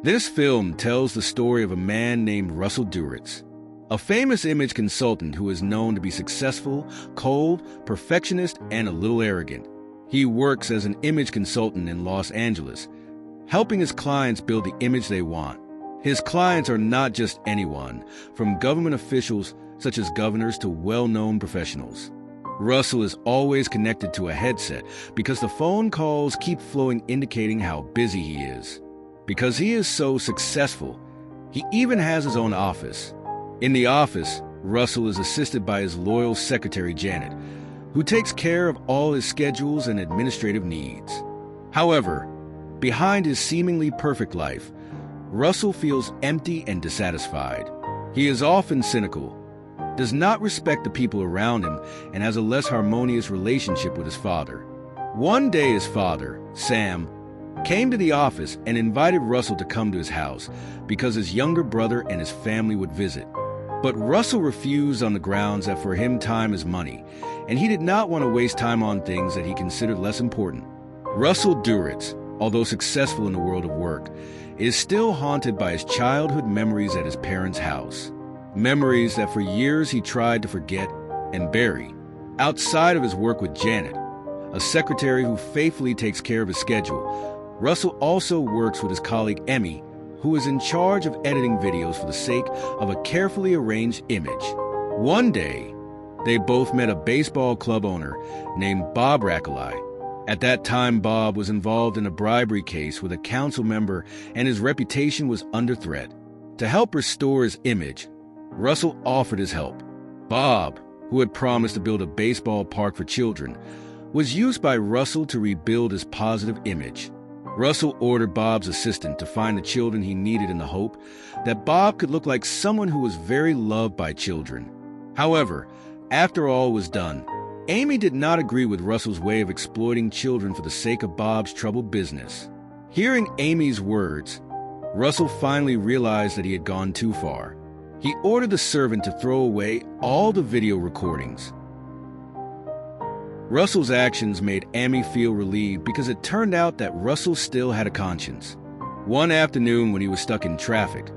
This film tells the story of a man named Russel Garits, a famous image consultant who is known to be successful, cold, perfectionist, and a little arrogant. He works as an image consultant in Los Angeles, helping his clients build the image they want. His clients are not just anyone, from government officials such as governors to well-known professionals. Russel is always connected to a headset because the phone calls keep flowing, indicating how busy he is. Because he is so successful, he even has his own office. In the office, Russel is assisted by his loyal secretary, Janet, who takes care of all his schedules and administrative needs. However, behind his seemingly perfect life, Russel feels empty and dissatisfied. He is often cynical, does not respect the people around him, and has a less harmonious relationship with his father. One day his father, Sam, came to the office and invited Russel to come to his house because his younger brother and his family would visit. But Russel refused on the grounds that for him time is money, and he did not want to waste time on things that he considered less important. Russel Garits, although successful in the world of work, is still haunted by his childhood memories at his parents' house. Memories that for years he tried to forget and bury. Outside of his work with Janet, a secretary who faithfully takes care of his schedule, Russel also works with his colleague Emmy, who is in charge of editing videos for the sake of a carefully arranged image. One day, they both met a baseball club owner named Bob Rackali. At that time, Bob was involved in a bribery case with a council member, and his reputation was under threat. To help restore his image, Russel offered his help. Bob, who had promised to build a baseball park for children, was used by Russel to rebuild his positive image. Russel ordered Bob's assistant to find the children he needed in the hope that Bob could look like someone who was very loved by children. However, after all was done, Amy did not agree with Russel's way of exploiting children for the sake of Bob's troubled business. Hearing Amy's words, Russel finally realized that he had gone too far. He ordered the servant to throw away all the video recordings. Russel's actions made Amy feel relieved because it turned out that Russel still had a conscience. One afternoon when he was stuck in traffic,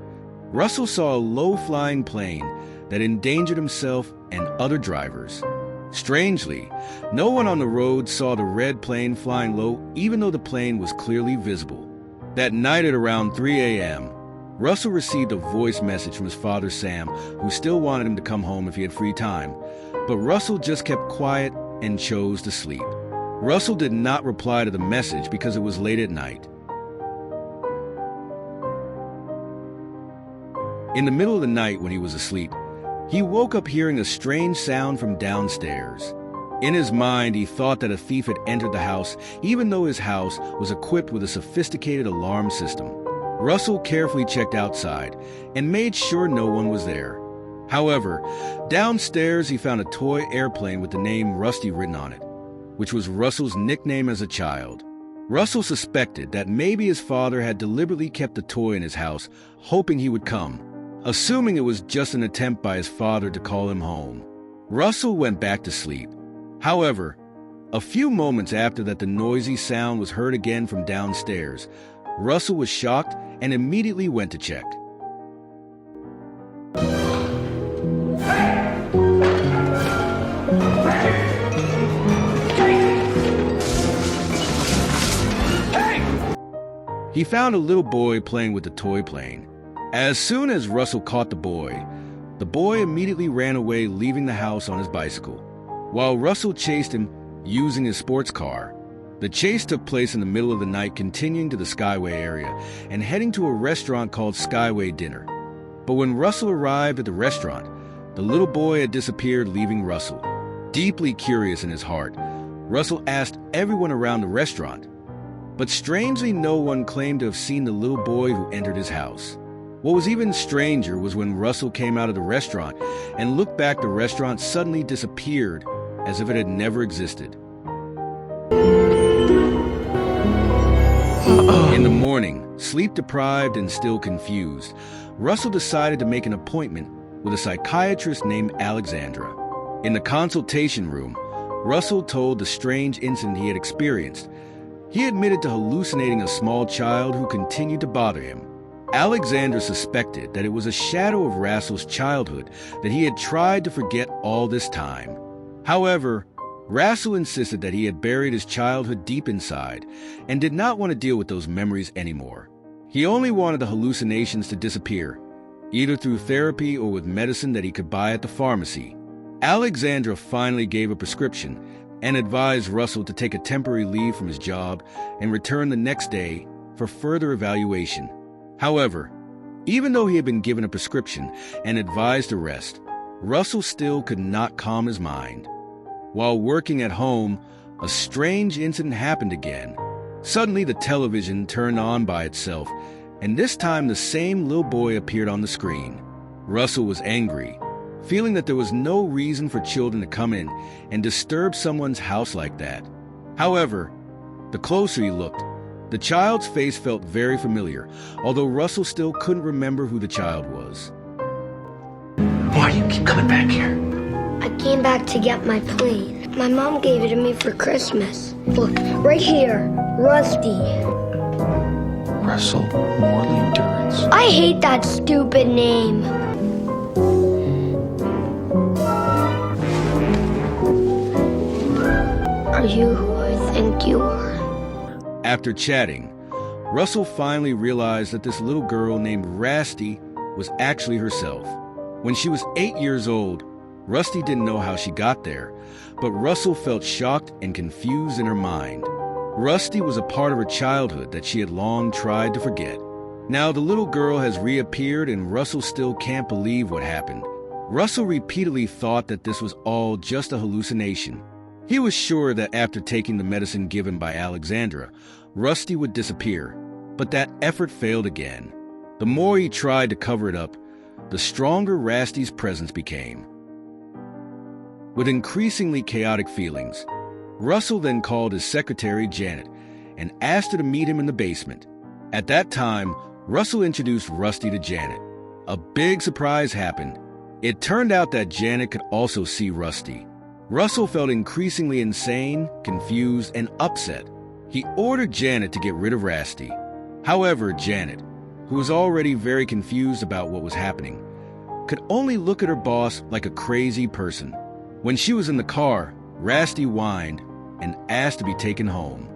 Russel saw a low-flying plane that endangered himself and other drivers. Strangely, no one on the road saw the red plane flying low, even though the plane was clearly visible. That night at around 3 a.m., Russel received a voice message from his father, Sam, who still wanted him to come home if he had free time. But Russel just kept quiet and chose to sleep. Russel did not reply to the message because it was late at night. In the middle of the night when he was asleep, he woke up hearing a strange sound from downstairs. In his mind, he thought that a thief had entered the house, even though his house was equipped with a sophisticated alarm system. Russel carefully checked outside and made sure no one was there. However, downstairs he found a toy airplane with the name Rusty written on it, which was Russel's nickname as a child. Russel suspected that maybe his father had deliberately kept the toy in his house, hoping he would come, assuming it was just an attempt by his father to call him home. Russel went back to sleep. However, a few moments after that, the noisy sound was heard again from downstairs. Russel was shocked and immediately went to check. He found a little boy playing with the toy plane. As soon as Russel caught the boy immediately ran away, leaving the house on his bicycle, while Russel chased him using his sports car. The chase took place in the middle of the night, continuing to the Skyway area and heading to a restaurant called Skyway Dinner. But when Russel arrived at the restaurant, the little boy had disappeared, leaving Russel. Deeply curious in his heart, Russel asked everyone around the restaurant. But strangely, no one claimed to have seen the little boy who entered his house. What was even stranger was when Russel came out of the restaurant and looked back, the restaurant suddenly disappeared as if it had never existed. In the morning, sleep-deprived and still confused, Russel decided to make an appointment with a psychiatrist named Alexandra. In the consultation room, Russel told the strange incident he had experienced. He admitted to hallucinating a small child who continued to bother him. Alexandra suspected that it was a shadow of Russel's childhood that he had tried to forget all this time. However, Russel insisted that he had buried his childhood deep inside and did not want to deal with those memories anymore. He only wanted the hallucinations to disappear, either through therapy or with medicine that he could buy at the pharmacy. Alexandra finally gave a prescription and advised Russel to take a temporary leave from his job and return the next day for further evaluation. However, even though he had been given a prescription and advised to rest, Russel still could not calm his mind. While working at home, a strange incident happened again. Suddenly, the television turned on by itself, and this time the same little boy appeared on the screen. Russel was angry, feeling that there was no reason for children to come in and disturb someone's house like that. However, the closer he looked, the child's face felt very familiar, although Russel still couldn't remember who the child was. Why do you keep coming back here? I came back to get my plane. My mom gave it to me for Christmas. Look, right here, Rusty. Russel Garits. I hate that stupid name. Are you who I think you are? After chatting, Russel finally realized that this little girl named Rusty was actually herself. When she was 8 years old, Rusty didn't know how she got there, but Russel felt shocked and confused in her mind. Rusty was a part of her childhood that she had long tried to forget. Now the little girl has reappeared and Russel still can't believe what happened. Russel repeatedly thought that this was all just a hallucination. He was sure that after taking the medicine given by Alexandra, Rusty would disappear, but that effort failed again. The more he tried to cover it up, the stronger Rusty's presence became. With increasingly chaotic feelings, Russel then called his secretary, Janet, and asked her to meet him in the basement. At that time, Russel introduced Rusty to Janet. A big surprise happened. It turned out that Janet could also see Rusty. Russel felt increasingly insane, confused, and upset. He ordered Janet to get rid of Rusty. However, Janet, who was already very confused about what was happening, could only look at her boss like a crazy person. When she was in the car, Rusty whined and asked to be taken home.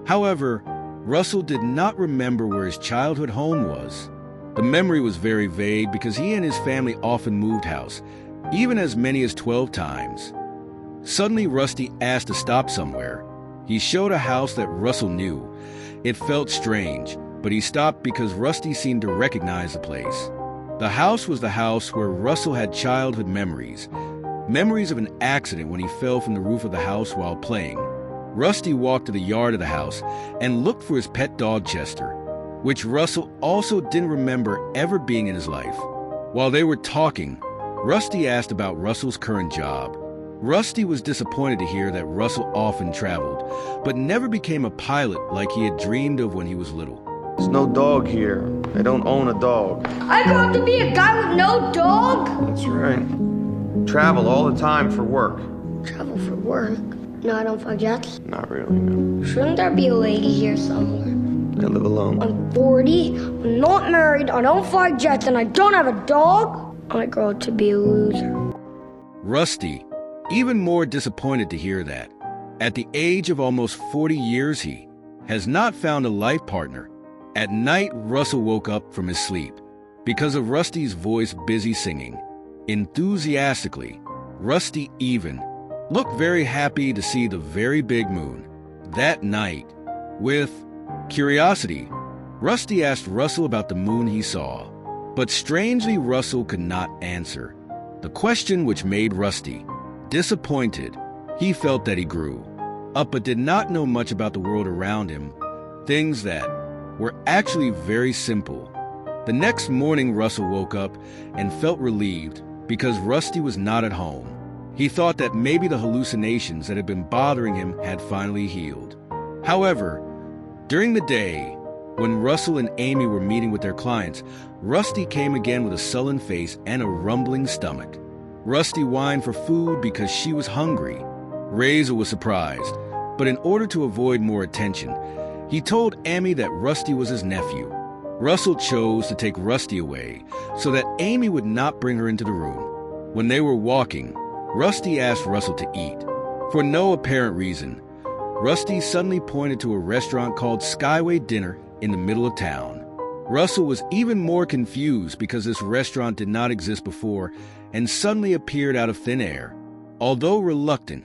However, Russel did not remember where his childhood home was. The memory was very vague because he and his family often moved house, even as many as 12 times. Suddenly, Rusty asked to stop somewhere. He showed a house that Russel knew. It felt strange, but he stopped because Rusty seemed to recognize the place. The house was the house where Russel had childhood memories. Memories of an accident when he fell from the roof of the house while playing. Rusty walked to the yard of the house and looked for his pet dog Chester, which Russel also didn't remember ever being in his life. While they were talking, Rusty asked about Russell's current job. Rusty was disappointed to hear that Russel often traveled, but never became a pilot like he had dreamed of when he was little. There's no dog here. They don't own a dog. I got to be a guy with no dog? That's right. Travel all the time for work. Travel for work? No, I don't fly jets. Not really, no. Shouldn't there be a lady here somewhere? I live alone. I'm 40, I'm not married, I don't fly jets, and I don't have a dog? I grow up to be a loser. Rusty, even more disappointed to hear that. At the age of almost 40 years, he has not found a life partner. At night, Russel woke up from his sleep because of Rusty's voice busy singing. Enthusiastically, Rusty even looked very happy to see the very big moon. That night, with curiosity, Rusty asked Russel about the moon he saw. But strangely, Russel could not answer. The question which made Rusty disappointed. He felt that he grew up but did not know much about the world around him, things that were actually very simple. The next morning, Russel woke up and felt relieved because Rusty was not at home. He thought that maybe the hallucinations that had been bothering him had finally healed. However, during the day, when Russel and Amy were meeting with their clients, Rusty came again with a sullen face and a rumbling stomach. Rusty whined for food because she was hungry. Razor was surprised, but in order to avoid more attention, he told Amy that Rusty was his nephew. Russell chose to take Rusty away so that Amy would not bring her into the room. When they were walking, Rusty asked Russell to eat. For no apparent reason, Rusty suddenly pointed to a restaurant called Skyway Dinner in the middle of town. Russell was even more confused because this restaurant did not exist before and suddenly appeared out of thin air. Although reluctant,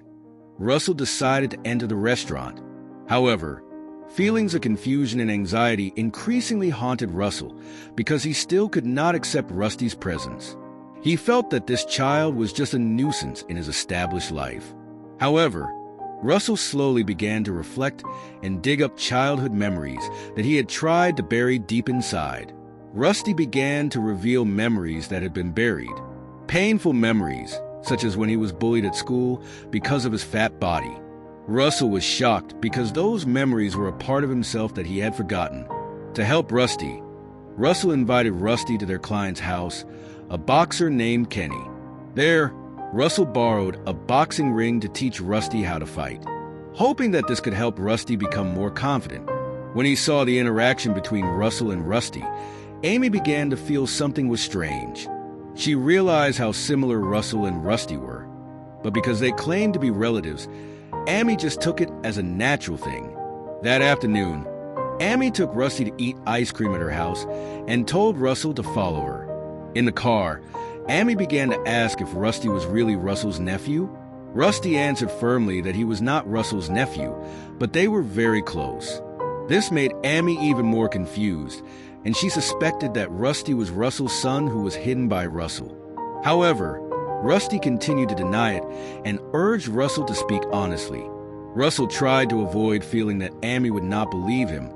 Russell decided to enter the restaurant. However, feelings of confusion and anxiety increasingly haunted Russell because he still could not accept Rusty's presence. He felt that this child was just a nuisance in his established life. However, Russell slowly began to reflect and dig up childhood memories that he had tried to bury deep inside. Rusty began to reveal memories that had been buried. Painful memories, such as when he was bullied at school because of his fat body. Russell was shocked because those memories were a part of himself that he had forgotten. To help Rusty, Russell invited Rusty to their client's house, a boxer named Kenny. There, Russell borrowed a boxing ring to teach Rusty how to fight, hoping that this could help Rusty become more confident. When he saw the interaction between Russell and Rusty, Amy began to feel something was strange. She realized how similar Russell and Rusty were, but because they claimed to be relatives, Amy just took it as a natural thing. That afternoon, Amy took Rusty to eat ice cream at her house and told Russell to follow her. In the car, Amy began to ask if Rusty was really Russell's nephew. Rusty answered firmly that he was not Russell's nephew, but they were very close. This made Amy even more confused, and she suspected that Rusty was Russell's son who was hidden by Russell. However, Rusty continued to deny it and urged Russell to speak honestly. Russell tried to avoid feeling that Amy would not believe him,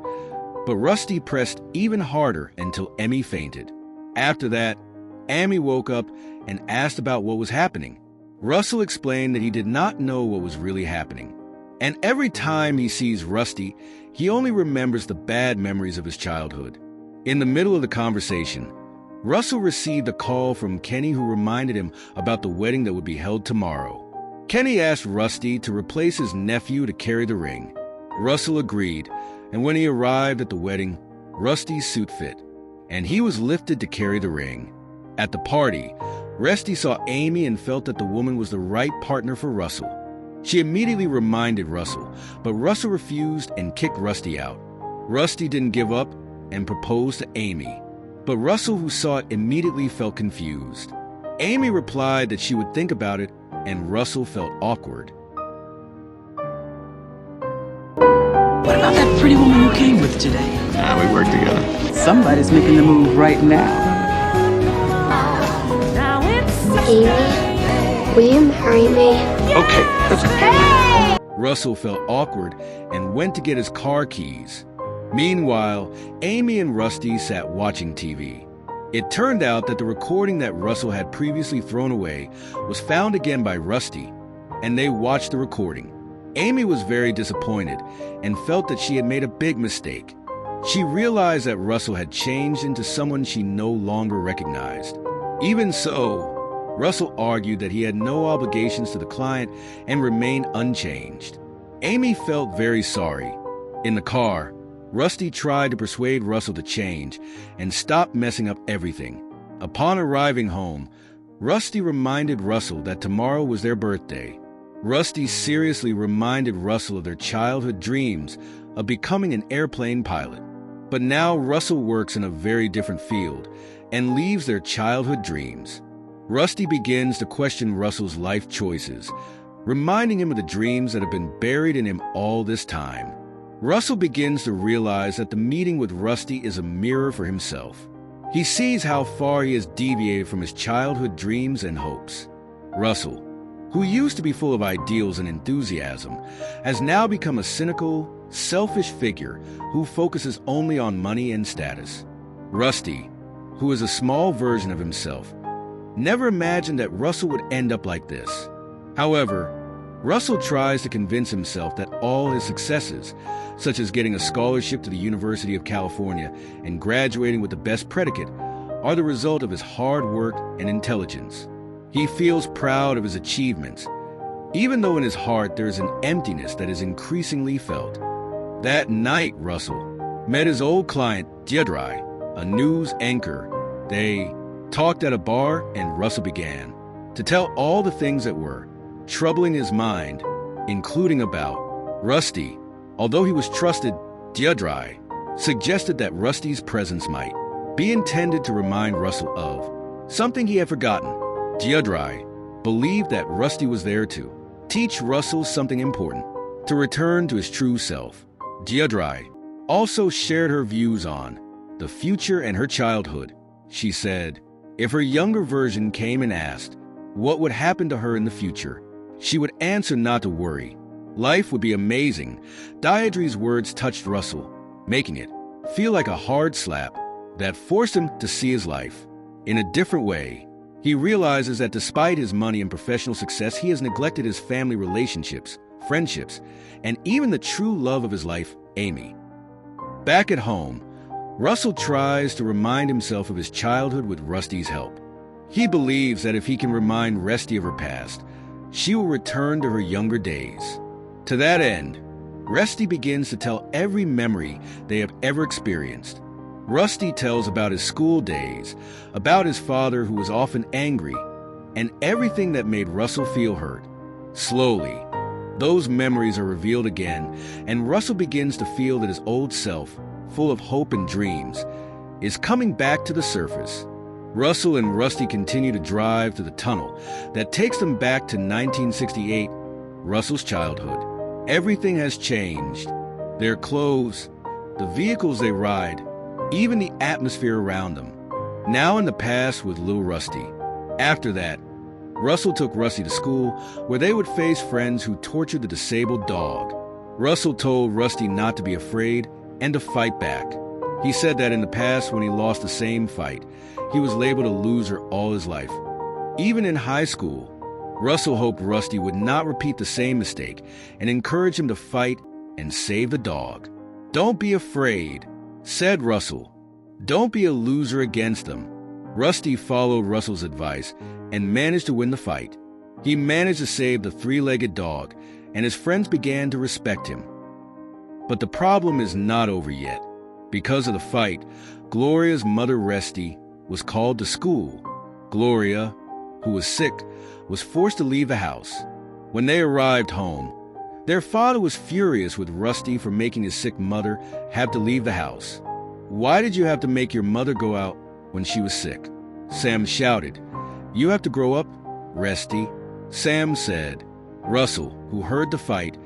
but Rusty pressed even harder until Amy fainted. After that, Amy woke up and asked about what was happening. Russell explained that he did not know what was really happening, and every time he sees Rusty, he only remembers the bad memories of his childhood. In the middle of the conversation, Russell received a call from Kenny who reminded him about the wedding that would be held tomorrow. Kenny asked Rusty to replace his nephew to carry the ring. Russell agreed, and when he arrived at the wedding, Rusty's suit fit, and he was lifted to carry the ring. At the party, Rusty saw Amy and felt that the woman was the right partner for Russell. She immediately reminded Russell, but Russell refused and kicked Rusty out. Rusty didn't give up and proposed to Amy, but Russell, who saw it, immediately felt confused. Amy replied that she would think about it, and Russell felt awkward. What about that pretty woman you came with today? We work together. Somebody's making the move right now. Amy, will you marry me? Okay, let's go. Russell felt awkward and went to get his car keys. Meanwhile, Amy and Rusty sat watching TV. It turned out that the recording that Russell had previously thrown away was found again by Rusty, and they watched the recording. Amy was very disappointed and felt that she had made a big mistake. She realized that Russell had changed into someone she no longer recognized. Even so, Russell argued that he had no obligations to the client and remained unchanged. Amy felt very sorry. In the car, Rusty tried to persuade Russell to change and stop messing up everything. Upon arriving home, Rusty reminded Russell that tomorrow was their birthday. Rusty seriously reminded Russell of their childhood dreams of becoming an airplane pilot. But now Russell works in a very different field and leaves their childhood dreams. Rusty begins to question Russell's life choices, reminding him of the dreams that have been buried in him all this time. Russell begins to realize that the meeting with Rusty is a mirror for himself. He sees how far he has deviated from his childhood dreams and hopes. Russell, who used to be full of ideals and enthusiasm, has now become a cynical, selfish figure who focuses only on money and status. Rusty, who is a small version of himself, never imagined that Russell would end up like this. However, Russell tries to convince himself that all his successes, such as getting a scholarship to the University of California and graduating with the best predicate, are the result of his hard work and intelligence. He feels proud of his achievements, even though in his heart there is an emptiness that is increasingly felt. That night, Russell met his old client, Deirdre, a news anchor. They talked at a bar, and Russell began to tell all the things that were troubling his mind, including about Rusty. Although he was trusted, Deirdre suggested that Rusty's presence might be intended to remind Russell of something he had forgotten. Deirdre believed that Rusty was there to teach Russell something important, to return to his true self. Deirdre also shared her views on the future and her childhood. She said if her younger version came and asked what would happen to her in the future, she would answer not to worry. Life would be amazing. Deirdre's words touched Russell, making it feel like a hard slap that forced him to see his life in a different way. He realizes that despite his money and professional success, he has neglected his family relationships, friendships, and even the true love of his life, Amy. Back at home, Russell tries to remind himself of his childhood with Rusty's help. He believes that if he can remind Rusty of her past, she will return to her younger days. To that end, Rusty begins to tell every memory they have ever experienced. Rusty tells about his school days, about his father who was often angry, and everything that made Russell feel hurt. Slowly, those memories are revealed again, and Russell begins to feel that his old self, full of hope and dreams, is coming back to the surface. Russell and Rusty continue to drive to the tunnel that takes them back to 1968, Russell's childhood. Everything has changed. Their clothes, the vehicles they ride, even the atmosphere around them. Now in the past with little Rusty. After that, Russell took Rusty to school where they would face friends who tortured the disabled dog. Russell told Rusty not to be afraid and to fight back. He said that in the past when he lost the same fight, he was labeled a loser all his life. Even in high school, Russell hoped Rusty would not repeat the same mistake and encouraged him to fight and save the dog. "Don't be afraid," said Russell. "Don't be a loser against them." Rusty followed Russell's advice and managed to win the fight. He managed to save the three-legged dog, and his friends began to respect him. But the problem is not over yet. Because of the fight, Gloria's mother, Rusty, was called to school. Gloria, who was sick, was forced to leave the house. When they arrived home, their father was furious with Rusty for making his sick mother have to leave the house. "Why did you have to make your mother go out when she was sick?" Sam shouted. "You have to grow up, Rusty," Sam said. Russell, who heard the fight,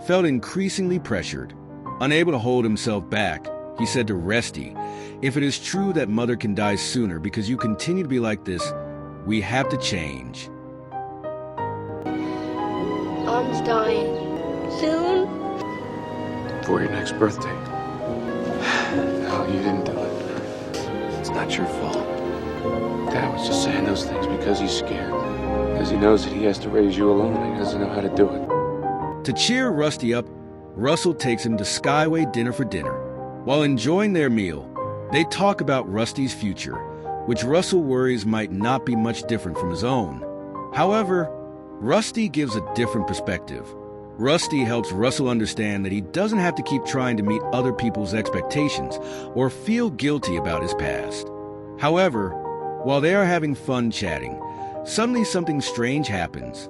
felt increasingly pressured. Unable to hold himself back, he said to Rusty, "If it is true that mother can die sooner because you continue to be like this, we have to change." Mom's dying. Soon? For your next birthday. No, you didn't do it. It's not your fault. Dad was just saying those things because he's scared. Because he knows that he has to raise you alone and he doesn't know how to do it. To cheer Rusty up, Russell takes him to Skyway Dinner for dinner. While enjoying their meal, they talk about Rusty's future, which Russell worries might not be much different from his own. However, Rusty gives a different perspective. Rusty helps Russell understand that he doesn't have to keep trying to meet other people's expectations or feel guilty about his past. However, while they are having fun chatting, suddenly something strange happens.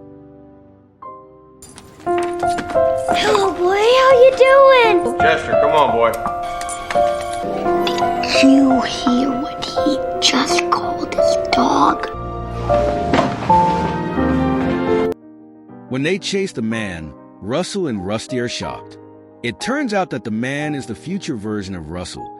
Hello, boy. How you doing? Chester, come on, boy. Did you hear what he just called his dog? When they chase the man, Russell and Rusty are shocked. It turns out that the man is the future version of Russell,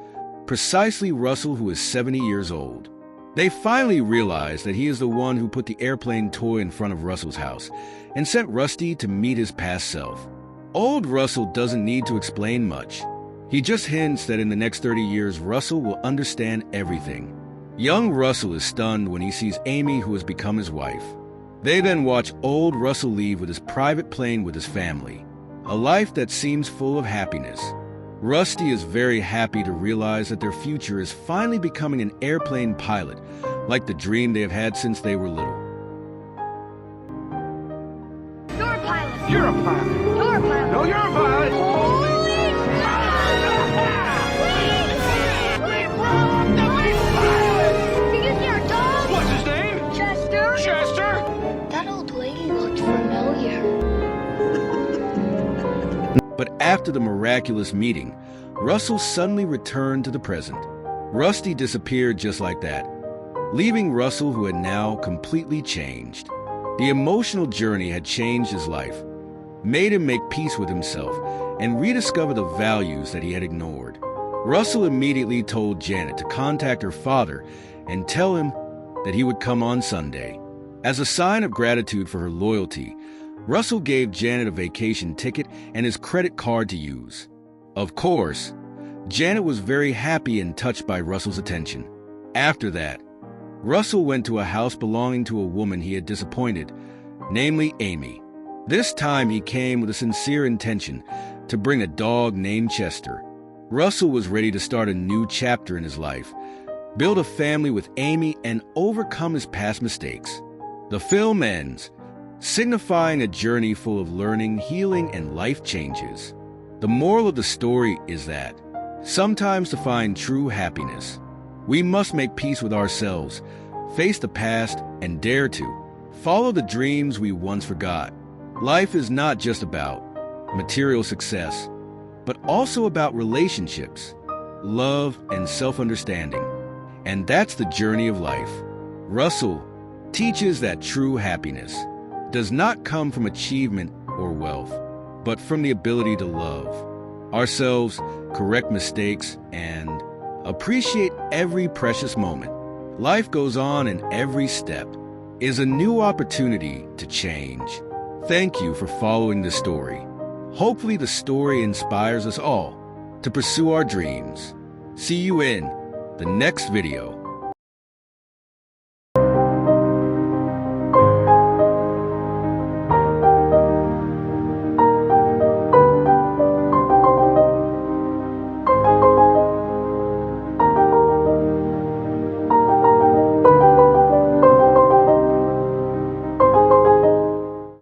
precisely Russell who is 70 years old. They finally realize that he is the one who put the airplane toy in front of Russell's house and sent Rusty to meet his past self. Old Russell doesn't need to explain much. He just hints that in the next 30 years, Russell will understand everything. Young Russell is stunned when he sees Amy, who has become his wife. They then watch old Russell leave with his private plane with his family, a life that seems full of happiness. Rusty is very happy to realize that their future is finally becoming an airplane pilot, like the dream they have had since they were little. You're a pilot. You're a pilot. You're a pilot. No, you're a pilot. Holy after the miraculous meeting, Russell suddenly returned to the present. Rusty disappeared just like that, leaving Russell, who had now completely changed. The emotional journey had changed his life, made him make peace with himself, and rediscover the values that he had ignored. Russell immediately told Janet to contact her father and tell him that he would come on Sunday. As a sign of gratitude for her loyalty, Russell gave Janet a vacation ticket and his credit card to use. Of course, Janet was very happy and touched by Russell's attention. After that, Russell went to a house belonging to a woman he had disappointed, namely Amy. This time he came with a sincere intention to bring a dog named Chester. Russell was ready to start a new chapter in his life, build a family with Amy, and overcome his past mistakes. The film ends, signifying a journey full of learning, healing, and life changes. The moral of the story is that sometimes to find true happiness, we must make peace with ourselves, face the past, and dare to follow the dreams we once forgot. Life is not just about material success, but also about relationships, love, and self-understanding. And that's the journey of life. Russell teaches that true happiness does not come from achievement or wealth, but from the ability to love ourselves, correct mistakes, and appreciate every precious moment. Life goes on, and every step is a new opportunity to change. Thank you for following this story. Hopefully the story inspires us all to pursue our dreams. See you in the next video.